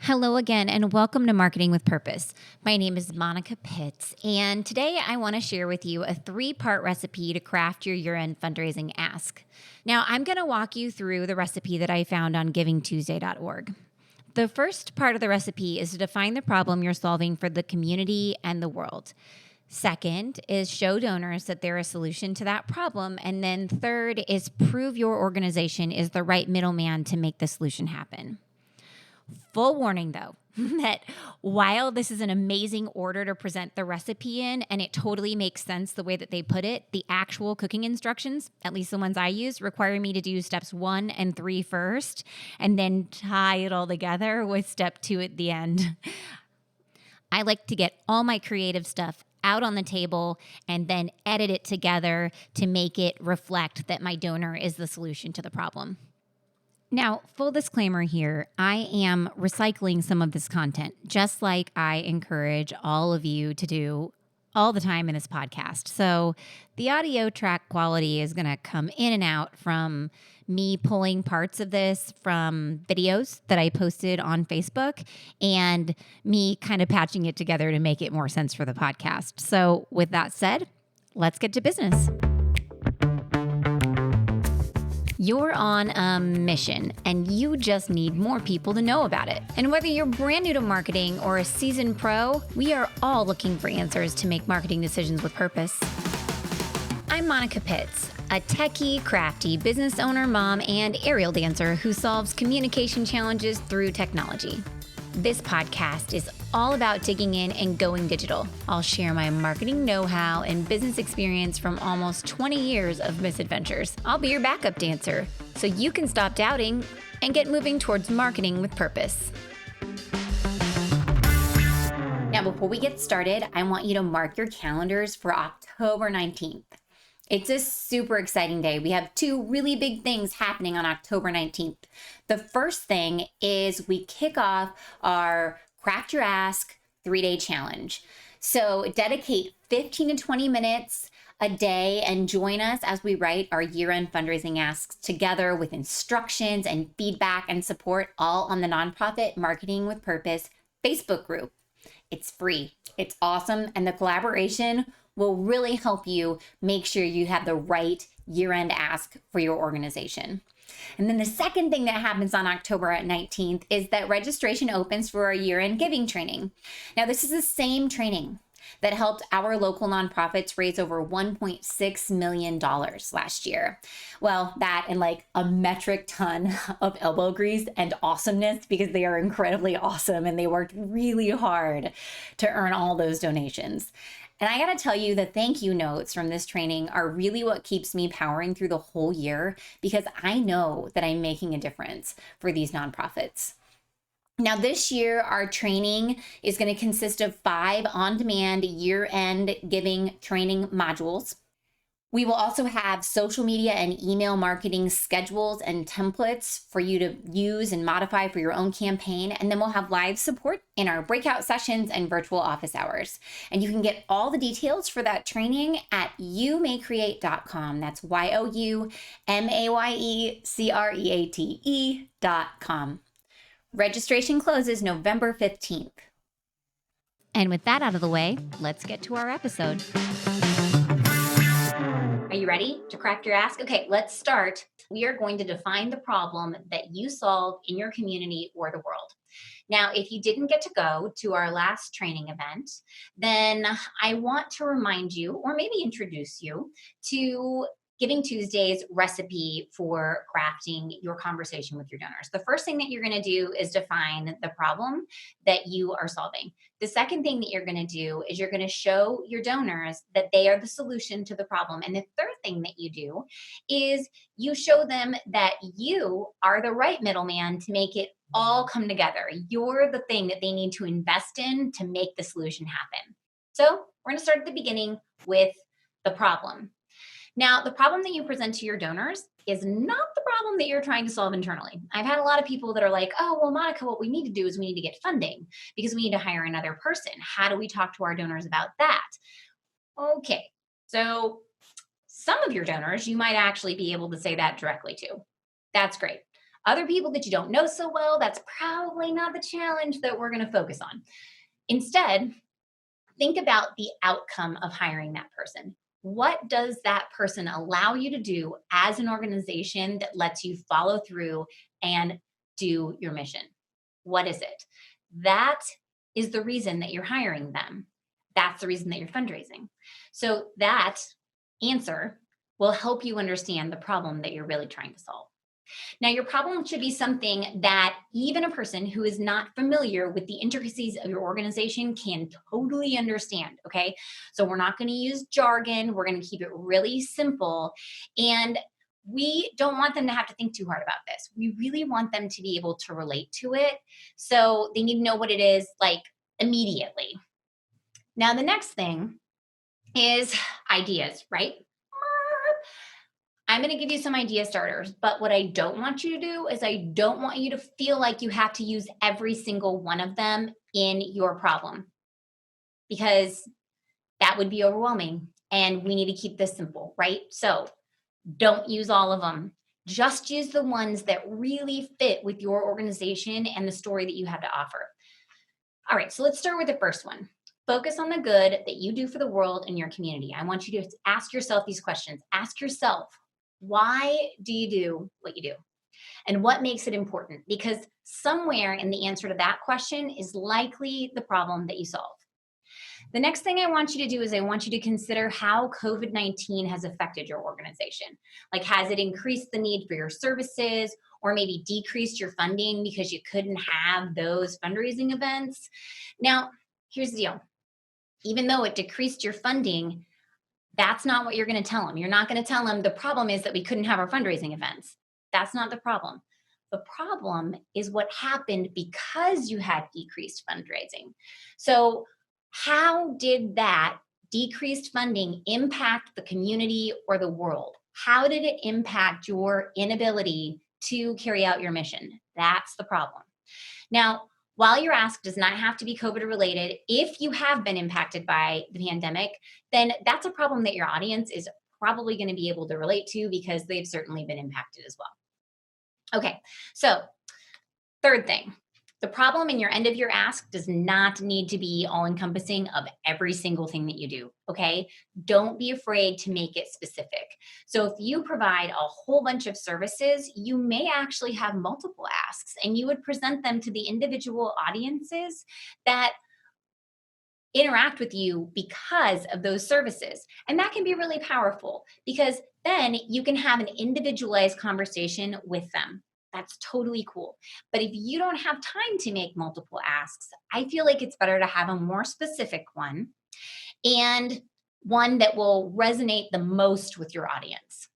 Hello again, and welcome to Marketing with Purpose. My name is Monica Pitts, and today I want to share with you a 3-part recipe to craft your year-end fundraising ask. Now, I'm going to walk you through the recipe that I found on givingtuesday.org. The first part of the recipe is to define the problem you're solving for the community and the world. Second is show donors that they're a solution to that problem. And then third is prove your organization is the right middleman to make the solution happen. Full warning, though, that while this is an amazing order to present the recipe in, and it totally makes sense the way that they put it, the actual cooking instructions, at least the ones I use, require me to do steps 1 and 3 first, and then tie it all together with step 2 at the end. I like to get all my creative stuff out on the table and then edit it together to make it reflect that my donor is the solution to the problem. Now, full disclaimer here, I am recycling some of this content, just like I encourage all of you to do all the time in this podcast. So the audio track quality is going to come in and out from me pulling parts of this from videos that I posted on Facebook and me kind of patching it together to make it more sense for the podcast. So with that said, let's get to business. You're on a mission and you just need more people to know about it. And whether you're brand new to marketing or a seasoned pro, we are all looking for answers to make marketing decisions with purpose. I'm Monica Pitts, a techie, crafty business owner, mom, and aerial dancer who solves communication challenges through technology. This podcast is all about digging in and going digital. I'll share my marketing know-how and business experience from almost 20 years of misadventures. I'll be your backup dancer so you can stop doubting and get moving towards marketing with purpose. Now, before we get started, I want you to mark your calendars for October 19th. It's a super exciting day. We have 2 really big things happening on October 19th. The first thing is we kick off our Craft Your Ask 3-day challenge. So dedicate 15 to 20 minutes a day and join us as we write our year-end fundraising asks together with instructions and feedback and support, all on the nonprofit Marketing with Purpose Facebook group. It's free, it's awesome, and the collaboration will really help you make sure you have the right year-end ask for your organization. And then the second thing that happens on October 19th is that registration opens for our year-end giving training. Now, this is the same training that helped our local nonprofits raise over $1.6 million last year. Well, that and like a metric ton of elbow grease and awesomeness, because they are incredibly awesome and they worked really hard to earn all those donations. And I got to tell you, the thank you notes from this training are really what keeps me powering through the whole year, because I know that I'm making a difference for these nonprofits. Now, this year, our training is going to consist of 5 on-demand year-end giving training modules. We will also have social media and email marketing schedules and templates for you to use and modify for your own campaign. And then we'll have live support in our breakout sessions and virtual office hours. And you can get all the details for that training at youmaycreate.com. That's youmayecreate.com. Registration closes November 15th. And with that out of the way, let's get to our episode. Are you ready to craft your ask? Okay, let's start. We are going to define the problem that you solve in your community or the world. Now, if you didn't get to go to our last training event, then I want to remind you, or maybe introduce you to Giving Tuesday's recipe for crafting your conversation with your donors. The first thing that you're going to do is define the problem that you are solving. The second thing that you're going to do is you're going to show your donors that they are the solution to the problem. And the third thing that you do is you show them that you are the right middleman to make it all come together. You're the thing that they need to invest in to make the solution happen. So we're going to start at the beginning with the problem. Now, the problem that you present to your donors is not the problem that you're trying to solve internally. I've had a lot of people that are like, oh, well, Monica, what we need to do is we need to get funding because we need to hire another person. How do we talk to our donors about that? Okay, so some of your donors, you might actually be able to say that directly to. That's great. Other people that you don't know so well, that's probably not the challenge that we're going to focus on. Instead, think about the outcome of hiring that person. What does that person allow you to do as an organization that lets you follow through and do your mission? What is it? That is the reason that you're hiring them. That's the reason that you're fundraising. So that answer will help you understand the problem that you're really trying to solve. Now, your problem should be something that even a person who is not familiar with the intricacies of your organization can totally understand. Okay. So, we're not going to use jargon, we're going to keep it really simple. And we don't want them to have to think too hard about this. We really want them to be able to relate to it. So, they need to know what it is like immediately. Now, the next thing is ideas, right? I'm going to give you some idea starters, but what I don't want you to do is I don't want you to feel like you have to use every single one of them in your problem because that would be overwhelming and we need to keep this simple, right? So don't use all of them. Just use the ones that really fit with your organization and the story that you have to offer. All right, so let's start with the first one. Focus on the good that you do for the world and your community. I want you to ask yourself these questions. Ask yourself, why do you do what you do? And what makes it important? Because somewhere in the answer to that question is likely the problem that you solve. The next thing I want you to do is I want you to consider how COVID-19 has affected your organization. Like, has it increased the need for your services or maybe decreased your funding because you couldn't have those fundraising events? Now, here's the deal. Even though it decreased your funding, that's not what you're going to tell them. You're not going to tell them the problem is that we couldn't have our fundraising events. That's not the problem. The problem is what happened because you had decreased fundraising. So, how did that decreased funding impact the community or the world? How did it impact your inability to carry out your mission? That's the problem. Now, while your ask does not have to be COVID related, if you have been impacted by the pandemic, then that's a problem that your audience is probably going to be able to relate to because they've certainly been impacted as well. Okay, so third thing, the problem in your end of your ask does not need to be all encompassing of every single thing that you do. Okay, don't be afraid to make it specific. So if you provide a whole bunch of services, you may actually have multiple asks and you would present them to the individual audiences that interact with you because of those services. And that can be really powerful because then you can have an individualized conversation with them. That's totally cool. But if you don't have time to make multiple asks, I feel like it's better to have a more specific one and one that will resonate the most with your audience.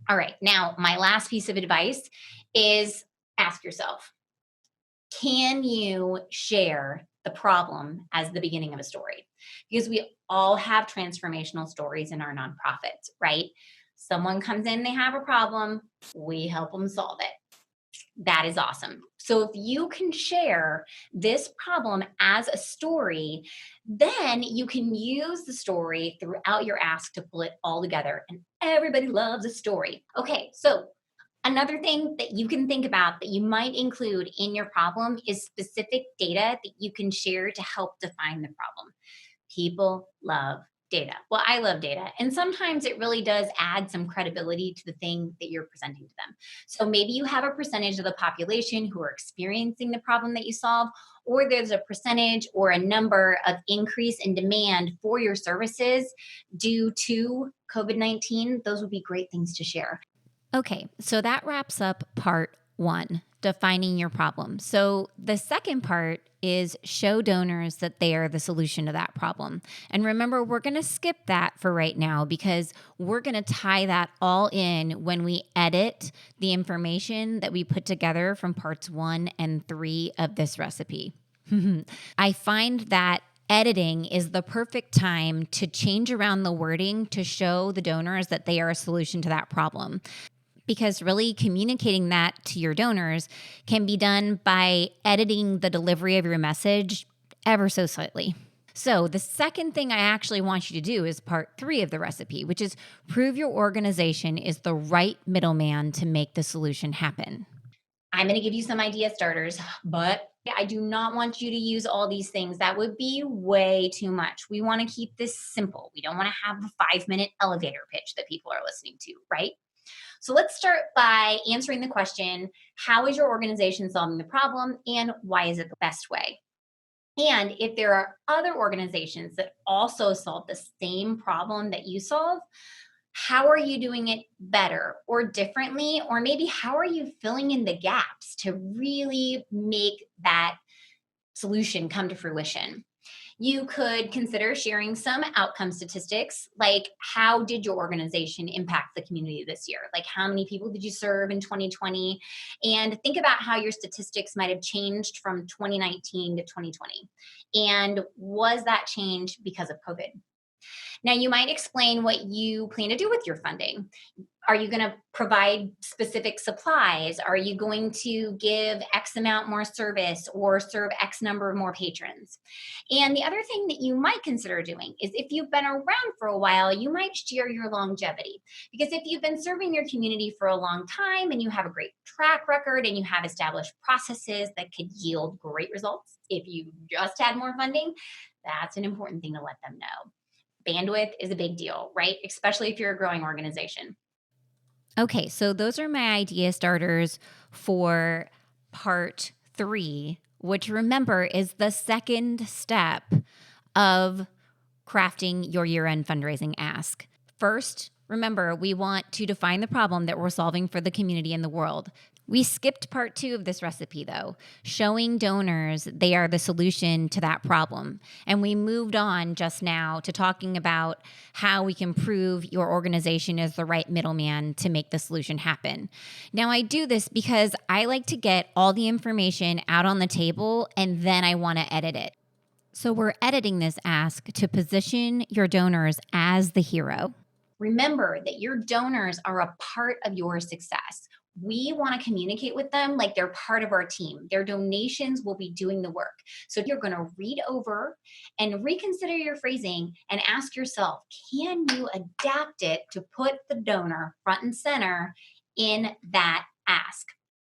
All right, now my last piece of advice is ask yourself, can you share the problem as the beginning of a story? Because we all have transformational stories in our nonprofits, right? Someone comes in, they have a problem, we help them solve it. That is awesome. So if you can share this problem as a story, then you can use the story throughout your ask to pull it all together. And everybody loves a story. Okay, so another thing that you can think about that you might include in your problem is specific data that you can share to help define the problem. People love data. Well, I love data. And sometimes it really does add some credibility to the thing that you're presenting to them. So maybe you have a percentage of the population who are experiencing the problem that you solve, or there's a percentage or a number of increase in demand for your services due to COVID-19. Those would be great things to share. Okay, so that wraps up part one, defining your problem. So the second part is show donors that they are the solution to that problem. And remember, we're going to skip that for right now because we're going to tie that all in when we edit the information that we put together from parts 1 and 3 of this recipe. I find that editing is the perfect time to change around the wording to show the donors that they are a solution to that problem. Because really communicating that to your donors can be done by editing the delivery of your message ever so slightly. So the second thing I actually want you to do is part 3 of the recipe, which is prove your organization is the right middleman to make the solution happen. I'm going to give you some idea starters, but I do not want you to use all these things. That would be way too much. We want to keep this simple. We don't want to have a 5-minute elevator pitch that people are listening to, right? So let's start by answering the question, how is your organization solving the problem and why is it the best way? And if there are other organizations that also solve the same problem that you solve, how are you doing it better or differently? Or maybe how are you filling in the gaps to really make that solution come to fruition? You could consider sharing some outcome statistics, like how did your organization impact the community this year? Like how many people did you serve in 2020? And think about how your statistics might have changed from 2019 to 2020. And was that change because of COVID? Now, you might explain what you plan to do with your funding. Are you going to provide specific supplies? Are you going to give X amount more service or serve X number of more patrons? And the other thing that you might consider doing is if you've been around for a while, you might share your longevity. Because if you've been serving your community for a long time and you have a great track record and you have established processes that could yield great results, if you just had more funding, that's an important thing to let them know. Bandwidth is a big deal, right? Especially if you're a growing organization. Okay, so those are my idea starters for part 3, which remember is the second step of crafting your year end fundraising ask. First, remember, we want to define the problem that we're solving for the community and the world. We skipped part 2 of this recipe, though, showing donors they are the solution to that problem. And we moved on just now to talking about how we can prove your organization is the right middleman to make the solution happen. Now, I do this because I like to get all the information out on the table and then I want to edit it. So we're editing this ask to position your donors as the hero. Remember that your donors are a part of your success. We want to communicate with them like they're part of our team. Their donations will be doing the work. So you're going to read over and reconsider your phrasing and ask yourself, can you adapt it to put the donor front and center in that ask?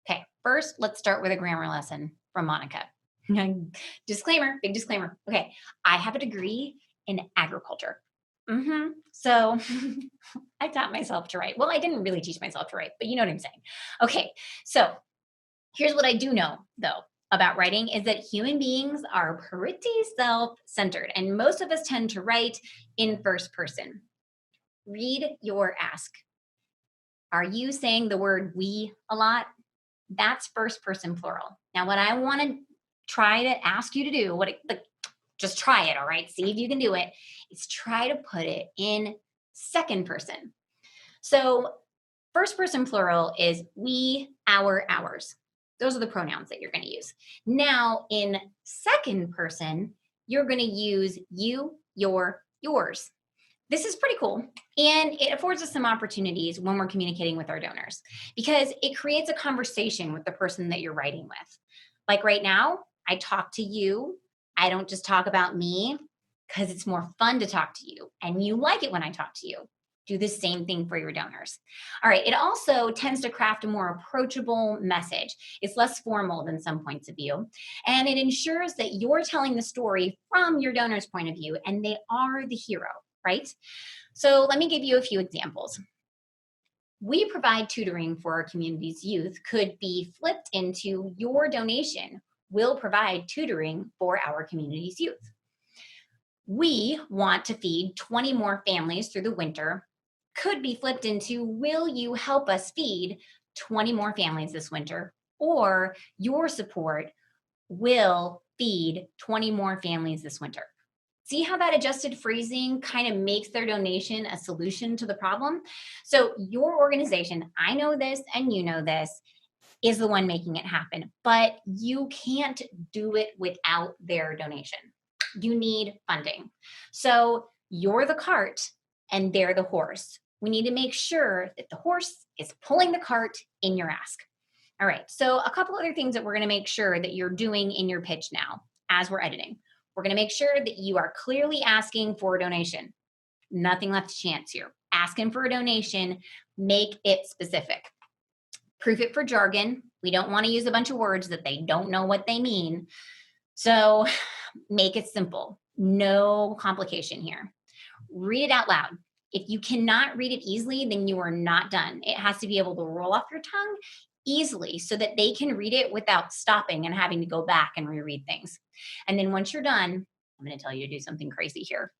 Okay, first, let's start with a grammar lesson from Monica. Disclaimer, big disclaimer. Okay, I have a degree in agriculture. So I taught myself to write. Well, I didn't really teach myself to write, but you know what I'm saying. Okay, so here's what I do know, though, about writing is that human beings are pretty self centered, and most of us tend to write in first person. Read your ask. Are you saying the word we a lot? That's first person plural. Now, what I want to try to ask you to do, just try it, all right? See if you can do it. Is try to put it in second person. So, first person plural is we, our, ours. Those are the pronouns that you're going to use. Now, in second person, you're going to use you, your, yours. This is pretty cool. And it affords us some opportunities when we're communicating with our donors because it creates a conversation with the person that you're writing with. Like right now, I talk to you. I don't just talk about me because it's more fun to talk to you. And you like it when I talk to you. Do the same thing for your donors. All right. It also tends to craft a more approachable message. It's less formal than some points of view. And it ensures that you're telling the story from your donor's point of view and they are the hero, right? So let me give you a few examples. We provide tutoring for our community's youth could be flipped into your donation will provide tutoring for our community's youth. We want to feed 20 more families through the winter could be flipped into will you help us feed 20 more families this winter? Or your support will feed 20 more families this winter. See how that adjusted phrasing kind of makes their donation a solution to the problem? So, your organization, I know this and you know this, is the one making it happen, but you can't do it without their donation. You need funding. So, you're the cart and they're the horse. We need to make sure that the horse is pulling the cart in your ask. All right. So, a couple other things that we're going to make sure that you're doing in your pitch now as we're editing. We're going to make sure that you are clearly asking for a donation. Nothing left to chance here. Asking for a donation, make it specific. Proof it for jargon, We don't want to use a bunch of words that they don't know what they mean. So make it simple. No complication here. Read it out loud. If you cannot read it easily, then you are not done. It has to be able to roll off your tongue easily so that they can read it without stopping and having to go back and reread things. And then once you're done, I'm going to tell you to do something crazy here,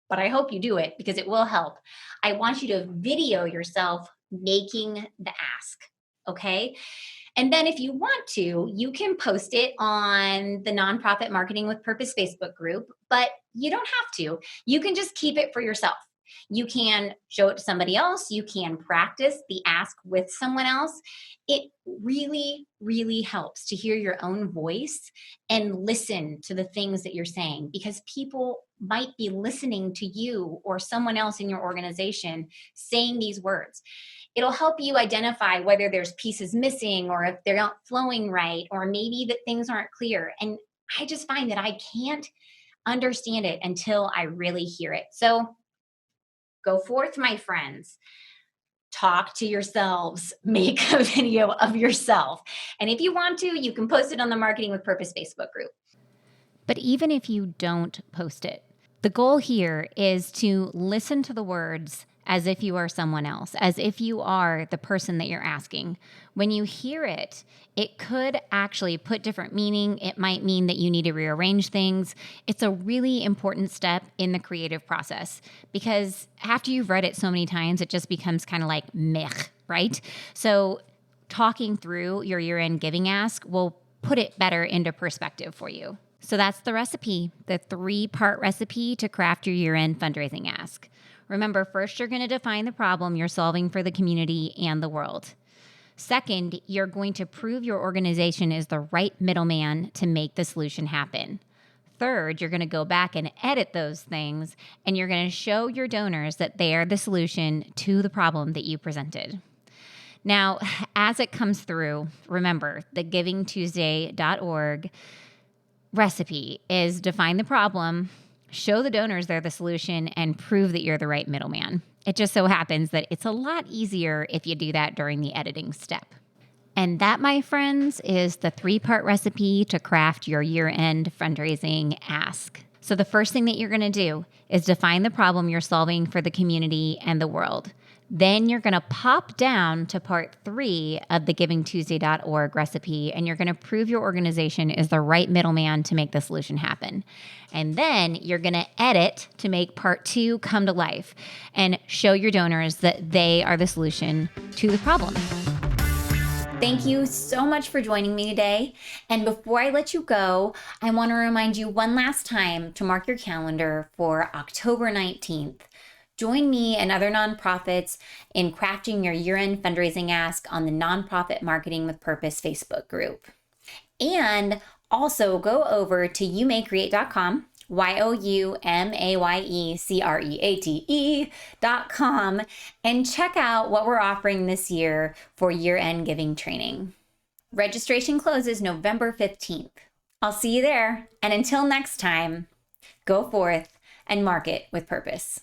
but I hope you do it because it will help. I want you to video yourself making the ask. Okay. And then if you want to, you can post it on the Nonprofit Marketing with Purpose Facebook group, but you don't have to. You can just keep it for yourself. You can show it to somebody else. You can practice the ask with someone else. It really, really helps to hear your own voice and listen to the things that you're saying because people might be listening to you or someone else in your organization saying these words. It'll help you identify whether there's pieces missing or if they're not flowing right, or maybe that things aren't clear. And I just find that I can't understand it until I really hear it. So go forth, my friends. Talk to yourselves, make a video of yourself. And if you want to, you can post it on the Marketing with Purpose Facebook group. But even if you don't post it, the goal here is to listen to the words as if you are someone else, as if you are the person that you're asking. When you hear it, it could actually put different meaning. It might mean that you need to rearrange things. It's a really important step in the creative process because after you've read it so many times, it just becomes kind of like meh, right? So talking through your year-end giving ask will put it better into perspective for you. So that's the recipe, the 3-part recipe to craft your year-end fundraising ask. Remember, first, you're going to define the problem you're solving for the community and the world. Second, you're going to prove your organization is the right middleman to make the solution happen. Third, you're going to go back and edit those things, and you're going to show your donors that they are the solution to the problem that you presented. Now, as it comes through, remember, the givingtuesday.org recipe is define the problem, show the donors they're the solution, and prove that you're the right middleman. It just so happens that it's a lot easier if you do that during the editing step. And that, my friends, is the 3-part recipe to craft your year-end fundraising ask. So the first thing that you're going to do is define the problem you're solving for the community and the world. Then you're going to pop down to part 3 of the givingtuesday.org recipe, and you're going to prove your organization is the right middleman to make the solution happen. And then you're going to edit to make part 2 come to life and show your donors that they are the solution to the problem. Thank you so much for joining me today. And before I let you go, I want to remind you one last time to mark your calendar for October 19th. Join me and other nonprofits in crafting your year-end fundraising ask on the Nonprofit Marketing with Purpose Facebook group. And also go over to youmaycreate.com, youmayecreate.com, and check out what we're offering this year for year-end giving training. Registration closes November 15th. I'll see you there. And until next time, go forth and market with purpose.